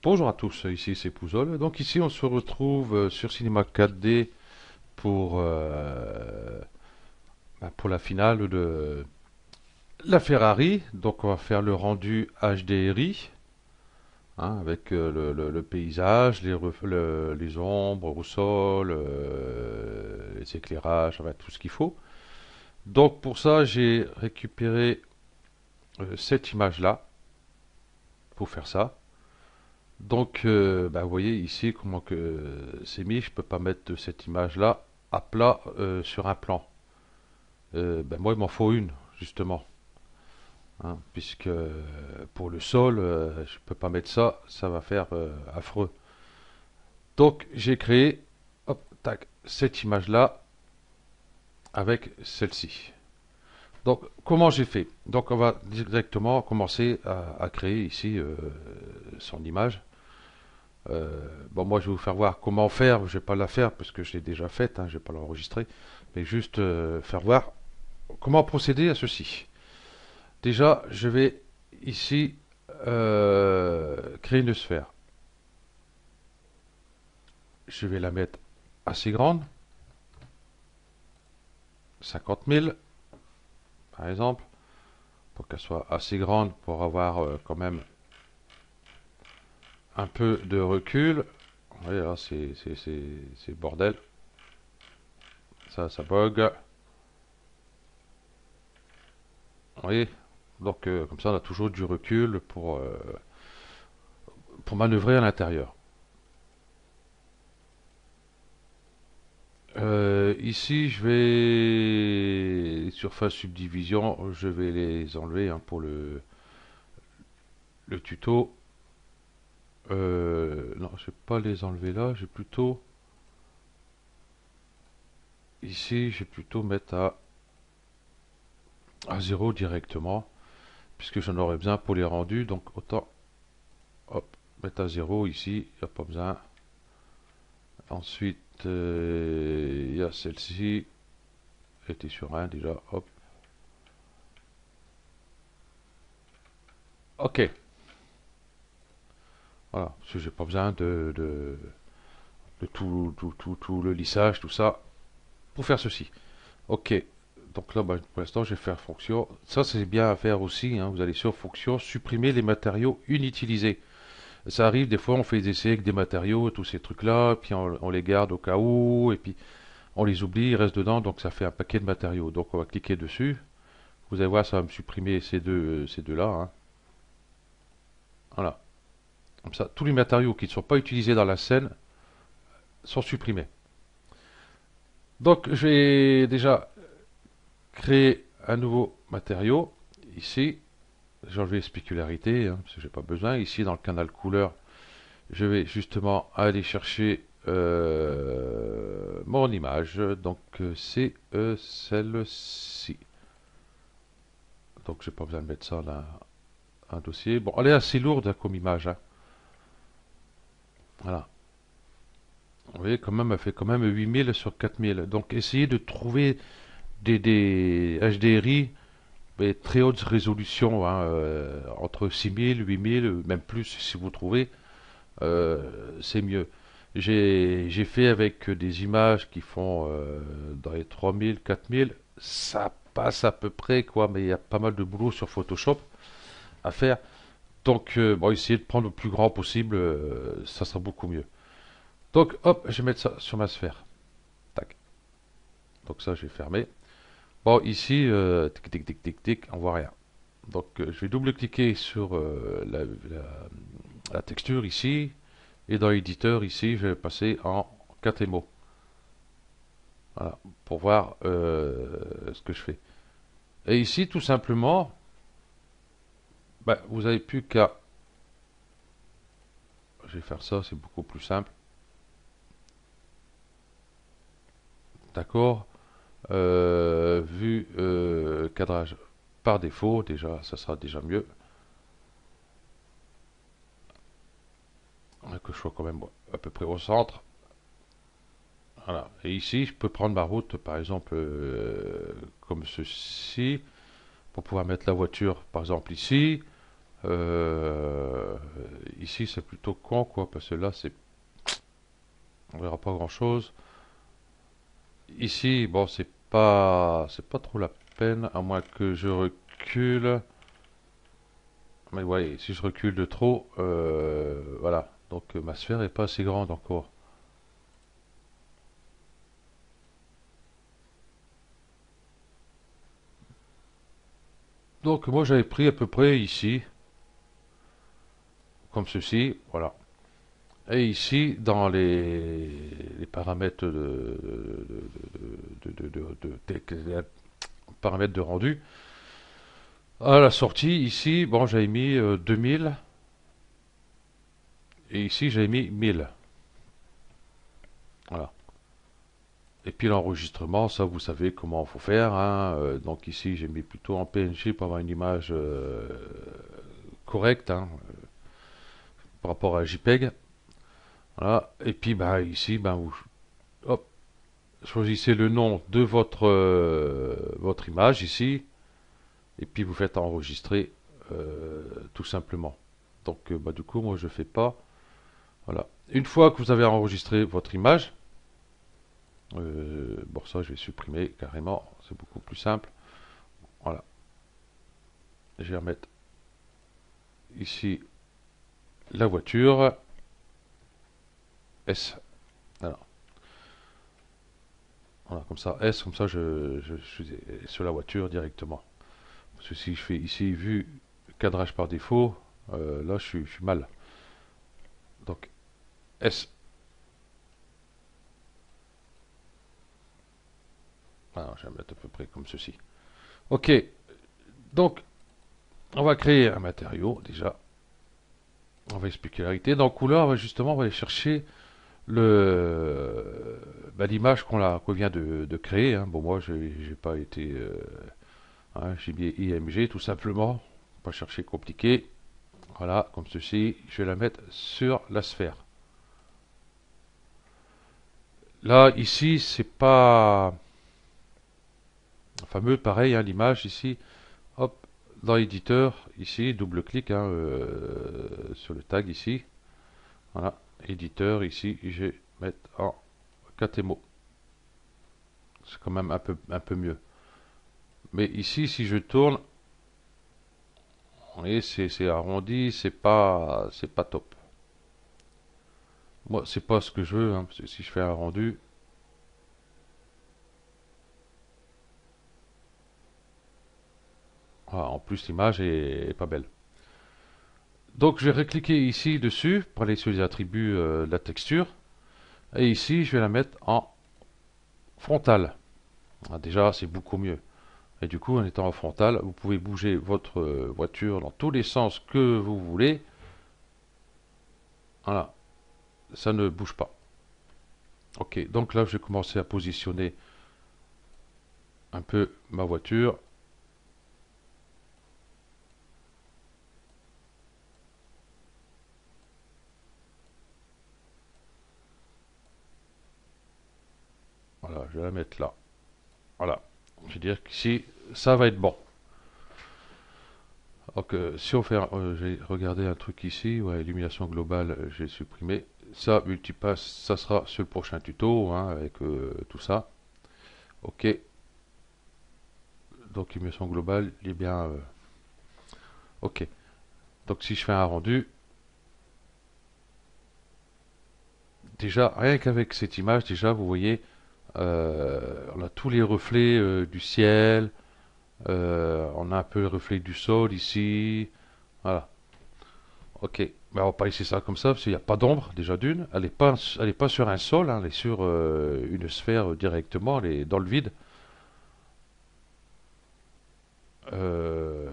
Bonjour à tous, ici c'est Pouzol. Donc ici on se retrouve sur Cinéma 4D pour, pour la finale de la Ferrari. Donc on va faire le rendu HDRI, hein, avec le paysage, les ombres au sol, les éclairages, enfin, tout ce qu'il faut. Donc pour ça j'ai récupéré cette image-là pour faire ça. Donc, vous voyez ici comment que c'est mis. Je peux pas mettre cette image-là à plat sur un plan. Moi, il m'en faut une, justement, hein, puisque pour le sol, je peux pas mettre ça. Ça va faire affreux. Donc, j'ai créé, hop, tac, cette image-là avec celle-ci. Donc, comment j'ai fait? Donc, on va directement commencer à créer ici son image. Moi, je vais vous faire voir comment faire. Je vais pas la faire parce que je l'ai déjà faite, hein, je vais pas l'enregistrer, mais juste faire voir comment procéder à ceci. Déjà, je vais ici créer une sphère. Je vais la mettre assez grande, 50 000 par exemple, pour qu'elle soit assez grande pour avoir quand même un peu de recul. Vous voyez, là, c'est bordel. Ça bug. Vous voyez, donc comme ça, on a toujours du recul pour manœuvrer à l'intérieur. Ici, je vais les surfaces subdivision, je vais les enlever, hein, pour le tuto. Non, je vais pas les enlever là, je vais plutôt ici, je vais plutôt mettre à 0 directement, puisque j'en aurai besoin pour les rendus, donc autant hop, mettre à 0 ici, il n'y a pas besoin. Ensuite, il y a celle-ci, elle était sur 1 déjà, hop. Ok, voilà, parce que j'ai pas besoin de tout le lissage, tout ça, pour faire ceci. Ok, donc là, pour l'instant, je vais faire fonction. Ça, c'est bien à faire aussi, hein. Vous allez sur fonction, supprimer les matériaux inutilisés. Ça arrive, des fois, on fait des essais avec des matériaux, tous ces trucs-là, puis on les garde au cas où, et puis on les oublie, ils restent dedans, donc ça fait un paquet de matériaux. Donc on va cliquer dessus. Vous allez voir, ça va me supprimer ces deux-là, hein. Voilà. Comme ça, tous les matériaux qui ne sont pas utilisés dans la scène sont supprimés. Donc, je vais déjà créer un nouveau matériau. Ici, j'ai enlevé les spécularités, hein, parce que j'ai pas besoin. Ici, dans le canal couleur, je vais justement aller chercher mon image. Donc, c'est celle-ci. Donc, j'ai pas besoin de mettre ça dans un dossier. Bon, elle est assez lourde, hein, comme image, hein. Voilà. Vous voyez, quand même, elle fait quand même 8000 sur 4000. Donc, essayez de trouver des HDRI mais très haute résolution, hein, entre 6000, 8000, même plus si vous trouvez, c'est mieux. J'ai fait avec des images qui font dans les 3000, 4000, ça passe à peu près, quoi, mais il y a pas mal de boulot sur Photoshop à faire. Donc, essayez de prendre le plus grand possible, ça sera beaucoup mieux. Donc, hop, je vais mettre ça sur ma sphère. Tac. Donc ça, je vais fermer. Bon, ici, tic, tic, tic, tic, tic, on voit rien. Donc, je vais double-cliquer sur la texture ici. Et dans l'éditeur ici, je vais passer en KTMO. Voilà, pour voir ce que je fais. Et ici, tout simplement, vous n'avez plus qu'à... Je vais faire ça, c'est beaucoup plus simple. D'accord. Vue cadrage par défaut, déjà, ça sera déjà mieux. Que je sois quand même à peu près au centre. Voilà. Et ici, je peux prendre ma route, par exemple, comme ceci, pour pouvoir mettre la voiture, par exemple, ici. Euh, Ici, c'est plutôt con, quoi, parce que là, on verra pas grand-chose. Ici, bon, c'est pas trop la peine, à moins que je recule. Mais ouais, si je recule de trop, voilà. Donc ma sphère est pas assez grande encore. Donc moi j'avais pris à peu près ici, comme ceci, voilà. Et ici, dans les paramètres paramètres de rendu, à la sortie, ici, bon, j'avais mis 2000, et ici, j'avais mis 1000. Voilà. Et puis l'enregistrement, ça, vous savez comment il faut faire, hein. Donc ici, j'ai mis plutôt en PNG pour avoir une image correcte, hein, par rapport à JPEG. Voilà. Et puis, bah, ici, bah, vous hop, choisissez le nom de votre image ici. Et puis vous faites enregistrer tout simplement. Donc bah, du coup moi je fais pas. Voilà. Une fois que vous avez enregistré votre image, bon ça je vais supprimer carrément, c'est beaucoup plus simple. Voilà. Je vais remettre ici la voiture S. Voilà, voilà comme ça S, comme ça je suis sur la voiture directement. Parce que si je fais ici vue cadrage par défaut, là je suis mal. Donc S. Alors, je vais mettre à peu près comme ceci. Ok, donc on va créer un matériau déjà. On va expliquer la réalité. Dans couleur, justement, on va aller chercher l'image qu'on vient de créer, hein. Bon, moi, j'ai pas été, hein, j'ai mis IMG tout simplement. Pas chercher compliqué. Voilà, comme ceci. Je vais la mettre sur la sphère. Là, ici, c'est pas fameux, pareil, hein, l'image ici. Hop, dans l'éditeur, ici, double-clic, hein, sur le tag ici. Voilà, éditeur ici, je vais mettre en KTMO. C'est quand même un peu mieux. Mais ici, si je tourne, vous voyez, c'est arrondi, c'est pas top. Moi, c'est pas ce que je veux, hein, parce que si je fais un rendu, voilà, en plus l'image est pas belle. Donc je vais recliquer ici dessus pour aller sur les attributs de la texture. Et ici, je vais la mettre en frontal. Ah, déjà, c'est beaucoup mieux. Et du coup, en étant en frontal, vous pouvez bouger votre voiture dans tous les sens que vous voulez. Voilà, ça ne bouge pas. Ok, donc là, je vais commencer à positionner un peu ma voiture. Voilà, je vais la mettre là. Voilà, je vais dire qu'ici, ça va être bon. Donc, si on fait, j'ai regardé un truc ici, ouais, illumination globale, j'ai supprimé. Ça, multipass, ça sera sur le prochain tuto, hein, avec tout ça. Ok, donc illumination globale, il est bien. Ok, donc si je fais un rendu, déjà, rien qu'avec cette image, déjà, vous voyez, on a tous les reflets du ciel, on a un peu le reflet du sol ici, voilà. Ok, mais on va pas laisser ça comme ça parce qu'il n'y a pas d'ombre déjà d'une. Elle est pas sur un sol, hein, elle est sur une sphère directement, elle est dans le vide. Euh,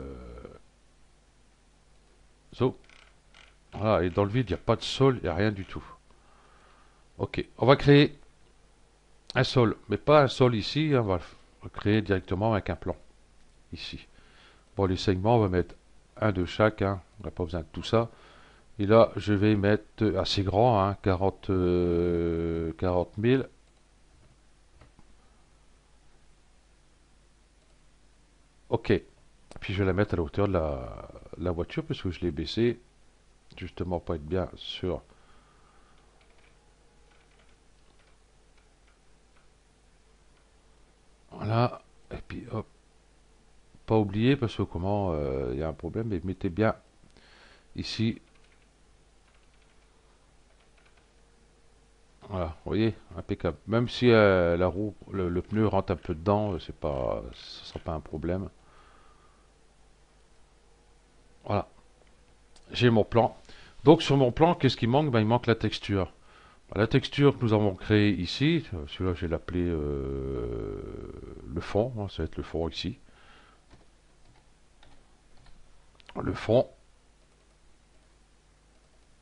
so, voilà, et dans le vide, il n'y a pas de sol, il n'y a rien du tout. Ok, on va créer un sol, mais pas un sol ici, hein, on va le créer directement avec un plan ici. Bon, les segments, on va mettre un de chaque, hein, on n'a pas besoin de tout ça. Et là, je vais mettre assez grand, hein, 40 000. Ok. Puis je vais la mettre à la hauteur la voiture puisque je l'ai baissé, justement pour être bien sûr. Voilà, et puis hop, pas oublier parce que comment il y a un problème, mais mettez bien ici. Voilà, vous voyez, impeccable. Même si la roue, le pneu rentre un peu dedans, c'est pas, ce sera pas un problème. Voilà, j'ai mon plan. Donc sur mon plan, qu'est-ce qui manque? Ben, il manque la texture. La texture que nous avons créée ici, celui-là je vais l'appeler le fond, hein, ça va être le fond ici. Le fond,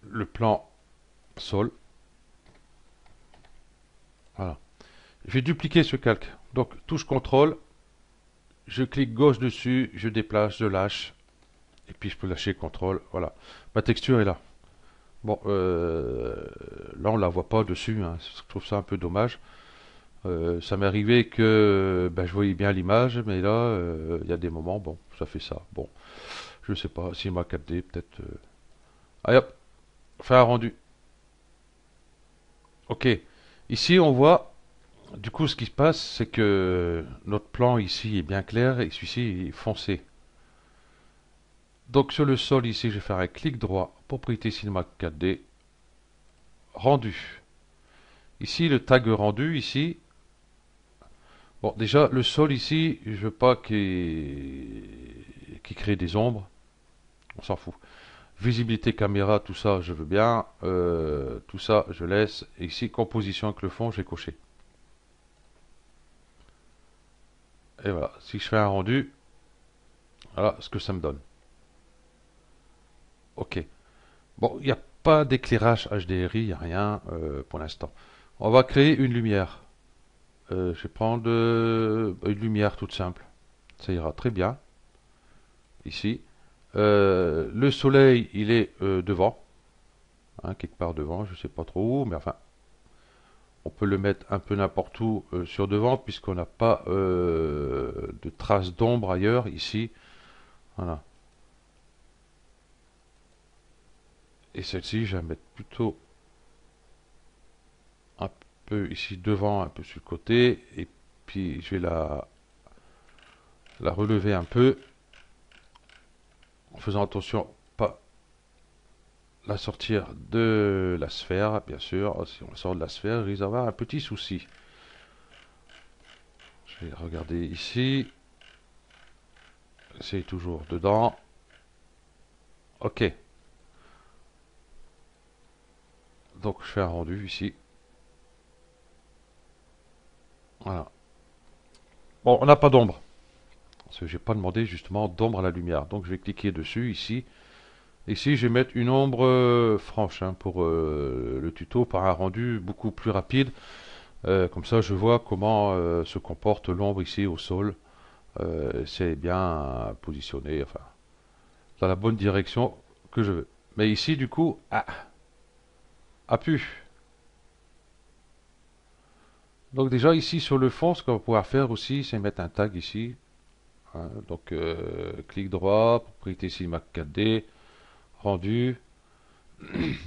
le plan sol. Voilà. Je vais dupliquer ce calque. Donc touche contrôle, je clique gauche dessus, je déplace, je lâche, et puis je peux lâcher contrôle. Voilà. Ma texture est là. Bon, là on la voit pas dessus, hein. Je trouve ça un peu dommage. Ça m'est arrivé que ben, je voyais bien l'image, mais là, il y a des moments, bon, ça fait ça. Bon, je sais pas, si ma 4D, peut-être. Allez hop, faire un rendu. Ok, ici on voit, du coup ce qui se passe, c'est que notre plan ici est bien clair et celui-ci est foncé. Donc sur le sol ici, je vais faire un clic droit, propriété Cinema 4D, rendu. Ici, le tag rendu, ici, bon, déjà, le sol ici, je veux pas qu'il crée des ombres. On s'en fout. Visibilité caméra, tout ça, je veux bien. Tout ça, je laisse. Et ici, composition avec le fond, j'ai coché. Et voilà. Si je fais un rendu, voilà ce que ça me donne. Ok. Bon, il n'y a pas d'éclairage HDRI, il n'y a rien pour l'instant. On va créer une lumière. Je vais prendre une lumière toute simple. Ça ira très bien. Ici. Le soleil, il est devant, hein, quelque part devant, je sais pas trop où, mais enfin, on peut le mettre un peu n'importe où sur devant, puisqu'on n'a pas de traces d'ombre ailleurs, ici. Voilà. Et celle-ci, je vais la mettre plutôt un peu ici devant, un peu sur le côté, et puis je vais la relever un peu, en faisant attention pas la sortir de la sphère, bien sûr. Si on la sort de la sphère, il risque d'avoir un petit souci. Je vais regarder ici. C'est toujours dedans. Ok. Donc je fais un rendu ici. Voilà. Bon, on n'a pas d'ombre. Parce que j'ai pas demandé justement d'ombre à la lumière. Donc je vais cliquer dessus ici. Ici, je vais mettre une ombre franche hein, pour le tuto par un rendu beaucoup plus rapide. Comme ça, je vois comment se comporte l'ombre ici au sol. C'est bien positionné, enfin, dans la bonne direction que je veux. Mais ici, du coup, a pu. Donc déjà ici sur le fond, ce qu'on va pouvoir faire aussi, c'est mettre un tag ici. Hein. Donc clic droit, propriété Cinemax 4D, rendu.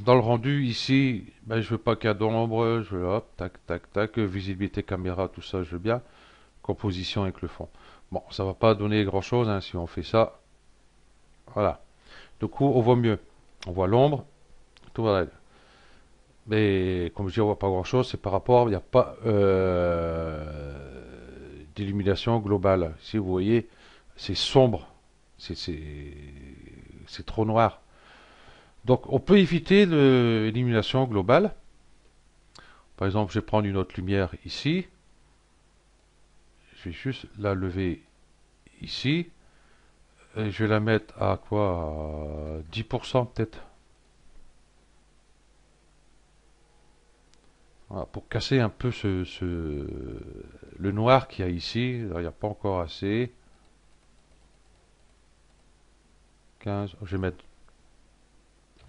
Dans le rendu ici, ben, je veux pas qu'il y ait d'ombre, je veux hop, tac, tac, tac, visibilité caméra, tout ça, je veux bien. Composition avec le fond. Bon, ça va pas donner grand chose hein, si on fait ça. Voilà. Du coup, on voit mieux. On voit l'ombre, tout va. Mais comme je dis, on voit pas grand chose, c'est par rapport, il n'y a pas d'illumination globale. Si vous voyez, c'est sombre, c'est trop noir. Donc on peut éviter l'illumination globale. Par exemple, je vais prendre une autre lumière ici. Je vais juste la lever ici. Et je vais la mettre à quoi? À 10% peut-être. Voilà, pour casser un peu le noir qu'il y a ici. Il n'y a pas encore assez. 15. Je vais mettre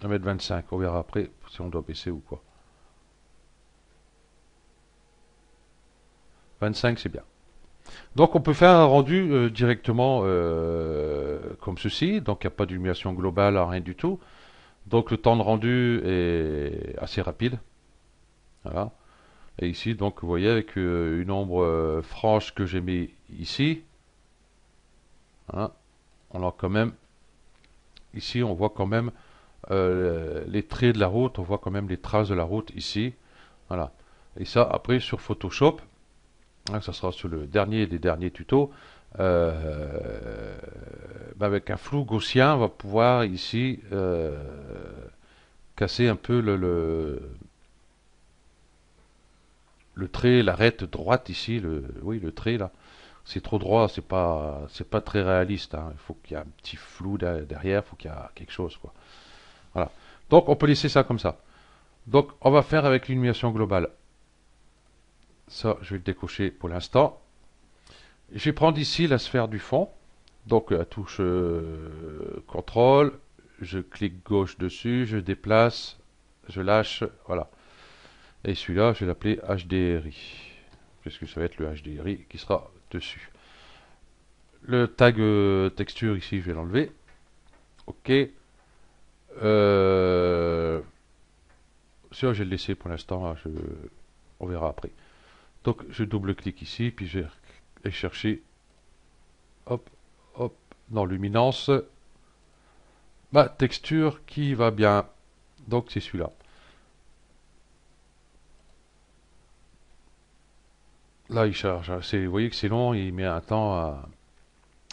25. On verra après si on doit baisser ou quoi. 25, c'est bien. Donc on peut faire un rendu directement comme ceci, donc il n'y a pas d'illumination globale, rien du tout. Donc le temps de rendu est assez rapide. Voilà. Et ici, donc vous voyez avec une ombre franche que j'ai mis ici, hein, on a quand même, ici on voit quand même les traits de la route, on voit quand même les traces de la route ici. Voilà. Et ça après sur Photoshop, hein, ça sera sur le dernier des derniers tutos. Avec un flou gaussien, on va pouvoir ici casser un peu le trait, l'arête droite ici, oui, le trait là. C'est trop droit, c'est pas très réaliste, hein. Il faut qu'il y ait un petit flou derrière, il faut qu'il y ait quelque chose, quoi. Voilà. Donc, on peut laisser ça comme ça. Donc, on va faire avec l'illumination globale. Ça, je vais le décocher pour l'instant. Je vais prendre ici la sphère du fond. Donc, la touche CTRL, je clique gauche dessus, je déplace, je lâche, voilà. Et celui-là, je vais l'appeler HDRI, puisque ça va être le HDRI qui sera dessus. Le tag texture ici, je vais l'enlever. OK. Ça, je vais le laisser pour l'instant. Hein, on verra après. Donc, je double-clique ici, puis je vais aller chercher, hop, hop, dans Luminance, ma texture qui va bien. Donc, c'est celui-là. Là, il charge. Hein. Vous voyez que c'est long, il met un temps à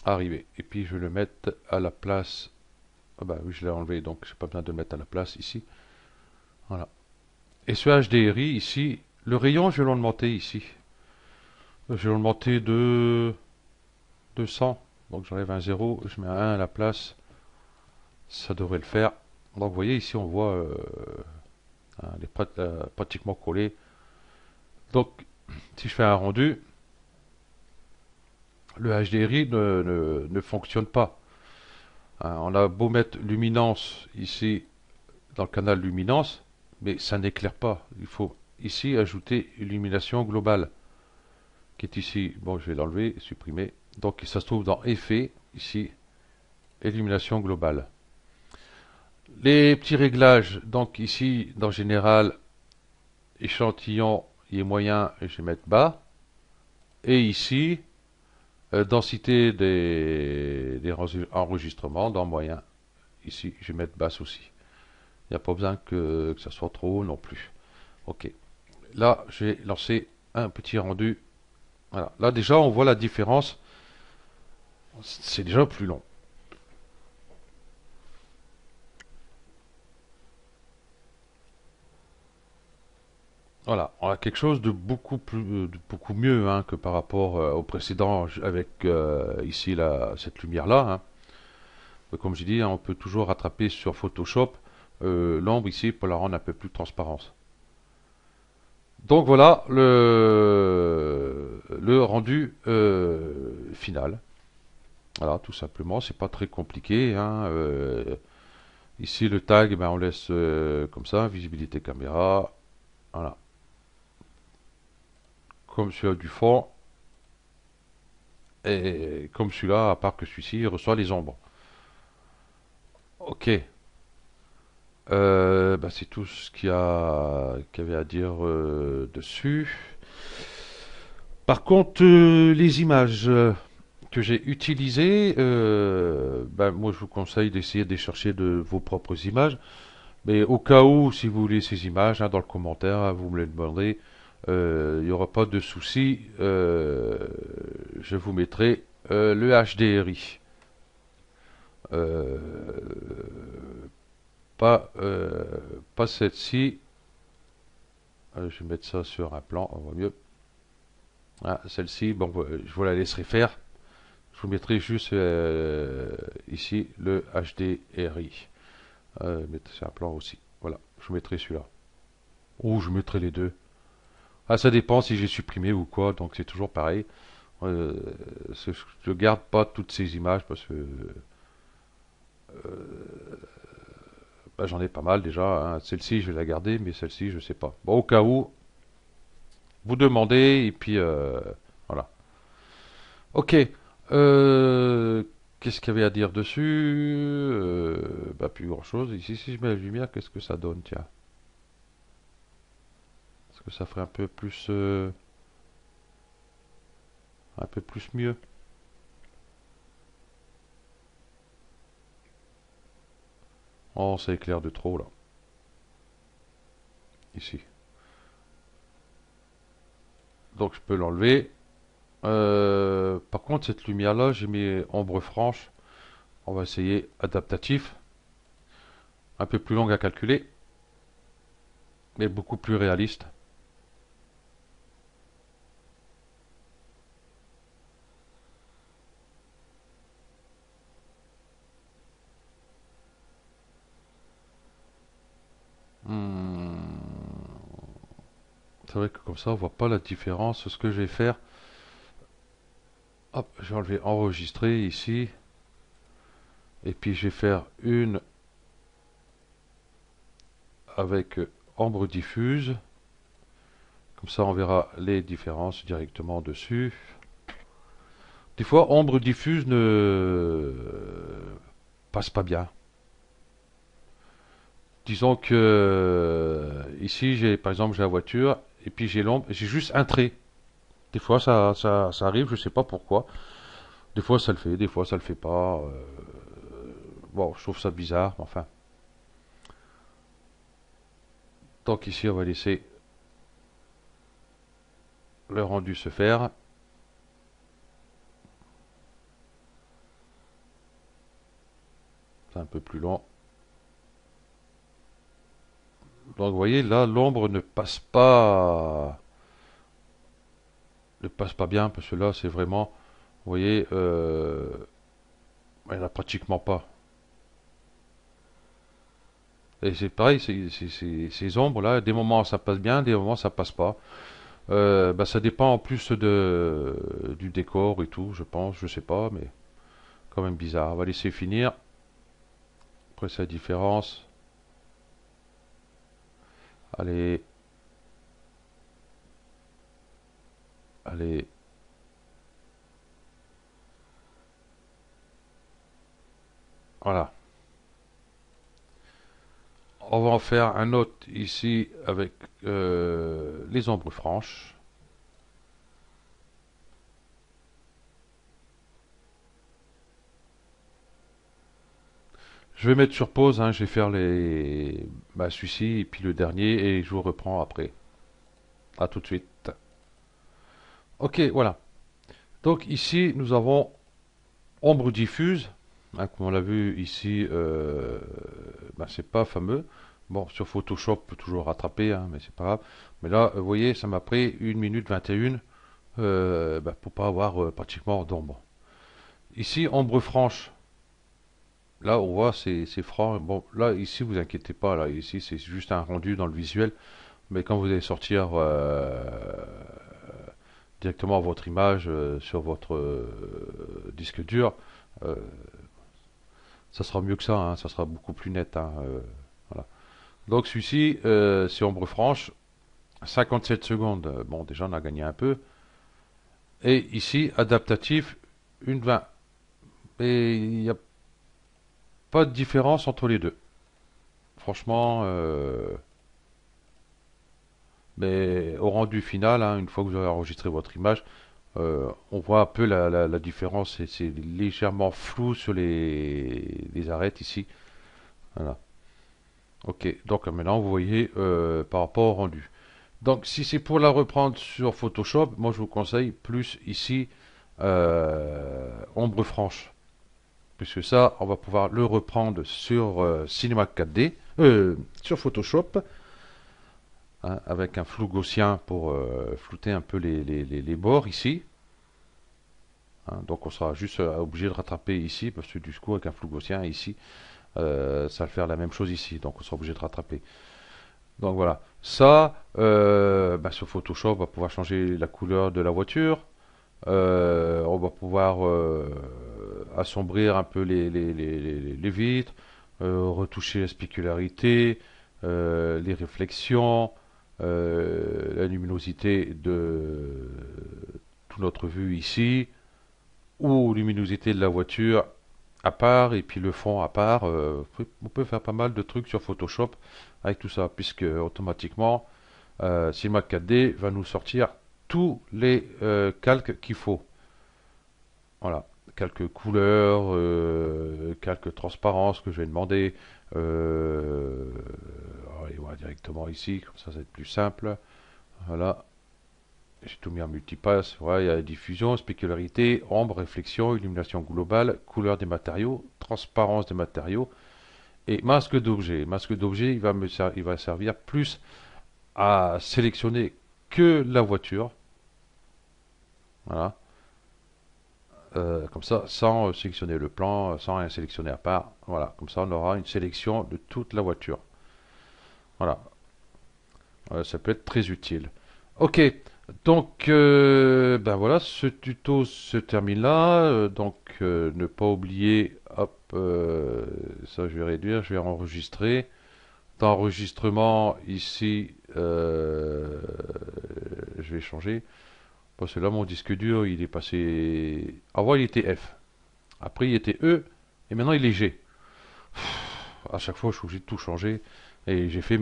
arriver. Et puis, je vais le mettre à la place. Ah bah oui, je l'ai enlevé, donc j'ai pas besoin de le mettre à la place ici. Voilà. Et ce HDRI ici, le rayon, je vais l'augmenter ici. Je vais l'augmenter de 200. Donc j'enlève un 0, je mets un 1 à la place. Ça devrait le faire. Donc vous voyez ici, on voit elle est pratiquement collée. Donc si je fais un rendu, le HDRI ne fonctionne pas. Hein, on a beau mettre luminance ici dans le canal luminance, mais ça n'éclaire pas. Il faut ici ajouter illumination globale qui est ici. Bon, je vais l'enlever, supprimer. Donc ça se trouve dans Effet, ici, illumination globale. Les petits réglages, donc ici, dans Général, échantillon, il est moyen, et je vais mettre bas. Et ici, densité des enregistrements, dans moyen. Ici, je vais mettre basse aussi. Il n'y a pas besoin que ça soit trop haut non plus. Ok. Là, je vais lancer un petit rendu. Voilà. Là, déjà, on voit la différence. C'est déjà plus long. Voilà, on a quelque chose de de beaucoup mieux hein, que par rapport au précédent avec ici cette lumière-là. Hein. Comme j'ai dit, hein, on peut toujours rattraper sur Photoshop l'ombre ici pour la rendre un peu plus transparente. Donc voilà le rendu final. Voilà, tout simplement, c'est pas très compliqué. Hein, ici le tag, ben, on laisse comme ça, visibilité caméra. Voilà, comme celui-là du fond. Et comme celui-là, à part que celui-ci reçoit les ombres. Ok. Bah, c'est tout ce qu'il y avait à dire dessus. Par contre, les images que j'ai utilisées, bah, moi je vous conseille d'essayer de chercher de vos propres images. Mais au cas où, si vous voulez ces images, hein, dans le commentaire, hein, vous me les demandez, il n'y aura pas de souci. Je vous mettrai le HDRI. Euh, pas celle-ci. Je vais mettre ça sur un plan, on voit mieux. Ah, celle-ci, bon, je vous la laisserai faire. Je vous mettrai juste ici le HDRI. C'est un plan aussi. Voilà, je vous mettrai celui-là. Ou je mettrai les deux. Ah, ça dépend si j'ai supprimé ou quoi, donc c'est toujours pareil. Euh, je garde pas toutes ces images parce que bah, j'en ai pas mal déjà. Hein. Celle-ci, je vais la garder, mais celle-ci, je sais pas. Bon, au cas où, vous demandez et puis voilà. Ok. Euh, Qu'est-ce qu'il y avait à dire dessus? Bah, plus grand-chose. Ici, si je mets la lumière, qu'est-ce que ça donne, tiens? Est-ce que ça ferait un peu plus mieux? Oh, ça éclaire de trop, là. Ici. Donc, je peux l'enlever. Par contre, cette lumière-là, j'ai mis ombre franche. On va essayer adaptatif. Un peu plus longue à calculer, mais beaucoup plus réaliste. Hmm. C'est vrai que comme ça, on voit pas la différence. Ce que je vais faire, hop, je vais enlever enregistrer ici. Et puis je vais faire une avec ombre diffuse. Comme ça, on verra les différences directement dessus. Des fois, ombre diffuse ne passe pas bien. Disons que ici, j'ai par exemple j'ai la voiture et puis j'ai l'ombre, j'ai juste un trait. Des fois, ça arrive, je sais pas pourquoi. Des fois, ça le fait, des fois, ça le fait pas. Bon, je trouve ça bizarre, mais enfin. Donc ici, on va laisser le rendu se faire. C'est un peu plus long. Donc vous voyez, là, l'ombre ne passe pas bien, parce que là, c'est vraiment, vous voyez, il n'y en a pratiquement pas. Et c'est pareil, ces ombres-là, des moments ça passe bien, des moments ça passe pas. Bah, ça dépend en plus du décor et tout, je pense, je sais pas, mais quand même bizarre. On va laisser finir. Après, c'est la différence. Allez, allez, voilà. On va en faire un autre ici avec les ombres franches. Je vais mettre sur pause, hein, je vais faire celui-ci et puis le dernier et je vous reprends après. À tout de suite. Ok, voilà. Donc ici, nous avons ombre diffuse. Hein, comme on l'a vu ici, c'est pas fameux. Bon, sur Photoshop, on peut toujours rattraper, hein, mais c'est pas grave. Mais là, vous voyez, ça m'a pris 1 minute 21 pour pas avoir pratiquement d'ombre. Ici, ombre franche. Là, on voit, c'est franc. Bon, là, ici, vous inquiétez pas. Là, ici, c'est juste un rendu dans le visuel. Mais quand vous allez sortir directement votre image sur votre disque dur, euh, ça sera mieux que ça, hein, ça sera beaucoup plus net, hein, voilà. Donc celui-ci, c'est ombre franche, 57 secondes. Bon, déjà on a gagné un peu. Et ici, adaptatif, 1,20. Et il n'y a pas de différence entre les deux. Franchement, mais au rendu final, hein, une fois que vous aurez enregistré votre image, on voit un peu la différence. C'est légèrement flou sur les arêtes ici. Voilà. Ok, donc maintenant vous voyez par rapport au rendu. Donc si c'est pour la reprendre sur Photoshop, moi je vous conseille plus ici ombre franche. Puisque ça, on va pouvoir le reprendre sur Cinema 4D, sur Photoshop, hein, avec un flou gaussien pour flouter un peu les bords ici. Hein. Donc on sera juste obligé de rattraper ici, parce que du coup avec un flou gaussien ici, ça va faire la même chose ici. Donc on sera obligé de rattraper. Donc voilà. Ça, sur Photoshop, on va pouvoir changer la couleur de la voiture. On va pouvoir assombrir un peu les vitres, retoucher la spécularité, les réflexions, la luminosité de toute notre vue ici. ou luminosité de la voiture à part et puis le fond à part. On peut faire pas mal de trucs sur Photoshop avec tout ça, puisque automatiquement Cinema 4D va nous sortir tous les calques qu'il faut. Voilà, quelques couleurs, quelques transparences que je vais demander. Allez, voilà, directement ici, comme ça va être plus simple. Voilà, j'ai tout mis en multipass. Voilà, il y a diffusion, spécularité, ombre, réflexion, illumination globale, couleur des matériaux, transparence des matériaux et masque d'objet. Masque d'objet, il va servir plus à sélectionner que la voiture. Voilà. Comme ça, sans sélectionner le plan, sans rien sélectionner à part. Voilà, comme ça, on aura une sélection de toute la voiture. Voilà, ça peut être très utile. Ok, donc, ben voilà, ce tuto se termine là. Donc, ne pas oublier, hop, ça je vais réduire, je vais enregistrer. D'enregistrement, ici, je vais changer. Parce que là, mon disque dur, il est passé. Avant, il était F. Après, il était E. Et maintenant, il est G. À chaque fois, je suis obligé de tout changer. Et j'ai fait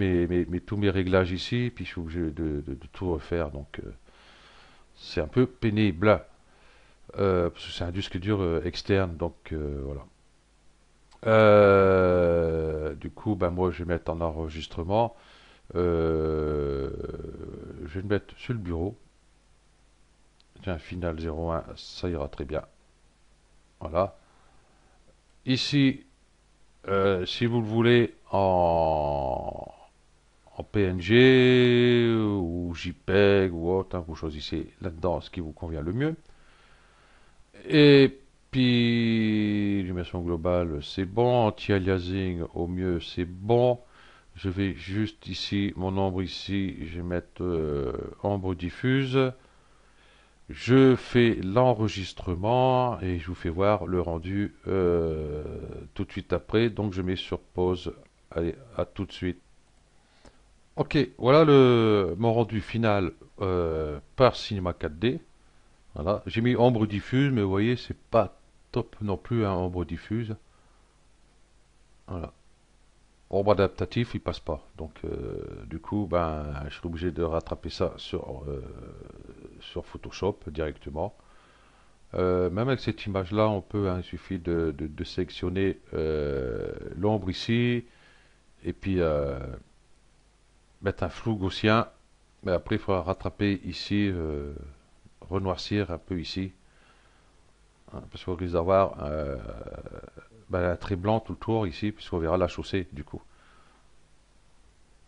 tous mes réglages ici. Puis, je suis obligé de tout refaire. Donc, c'est un peu pénible. Parce que c'est un disque dur externe. Donc, voilà. Du coup, ben, moi, je vais mettre en enregistrement. Euh, je vais le mettre sur le bureau. Tiens, final 01, ça ira très bien. Voilà. Ici, si vous le voulez en PNG ou JPEG ou autre, hein, vous choisissez là-dedans ce qui vous convient le mieux. Et puis, l'immersion globale, c'est bon. Anti-aliasing, au mieux, c'est bon. Je vais juste ici, mon ombre ici, je vais mettre ombre diffuse. Je fais l'enregistrement et je vous fais voir le rendu tout de suite après. Donc je mets sur pause. Allez, à tout de suite. Ok, voilà mon rendu final par Cinema 4D. Voilà, j'ai mis ombre diffuse, mais vous voyez, c'est pas top non plus, hein, ombre diffuse. Voilà. Ombre adaptatif, il passe pas. Donc du coup, ben, je suis obligé de rattraper ça sur Photoshop directement. Même avec cette image-là, on peut, hein, il suffit de sélectionner l'ombre ici, et puis mettre un flou gaussien. Mais après, il faudra rattraper ici, renoircir un peu ici, hein, parce qu'on risque d'avoir ben, un trait blanc tout le tour ici, puisqu'on verra la chaussée du coup.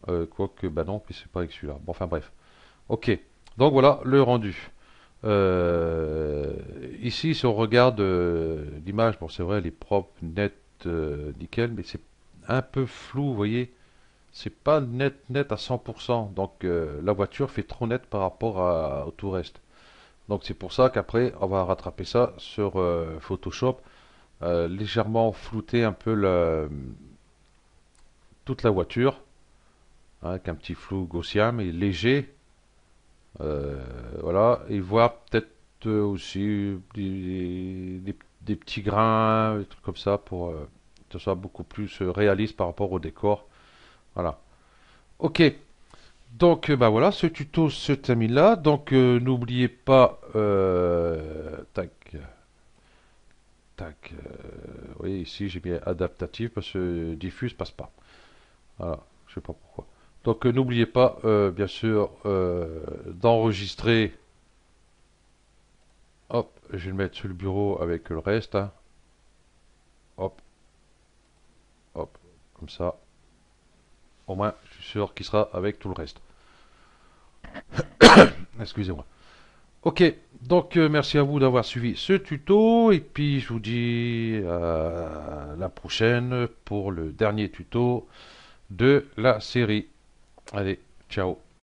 Quoique, ben non, puis c'est pas avec celui-là. Bon, enfin bref. Ok, donc voilà le rendu. Euh, Ici, si on regarde l'image, bon, c'est vrai, elle est propre, nette, nickel, mais c'est un peu flou, vous voyez. C'est pas net à 100%. Donc, la voiture fait trop net par rapport au tout reste. Donc, c'est pour ça qu'après, on va rattraper ça sur Photoshop, légèrement flouter un peu toute la voiture, hein, avec un petit flou gaussien, mais léger. Voilà, et voir peut-être aussi des petits grains, des trucs comme ça pour que ce soit beaucoup plus réaliste par rapport au décor. Voilà. Ok, donc bah voilà, ce tuto se termine là. Donc n'oubliez pas, tac, tac, oui, ici j'ai bien adaptatif parce que diffuse passe pas. Voilà, je sais pas pourquoi. Donc n'oubliez pas, bien sûr, d'enregistrer. Hop, je vais le mettre sur le bureau avec le reste, hein. Hop, hop, comme ça. Au moins, je suis sûr qu'il sera avec tout le reste. Excusez-moi. Ok, donc merci à vous d'avoir suivi ce tuto. Et puis, je vous dis à la prochaine pour le dernier tuto de la série. Allez, ciao.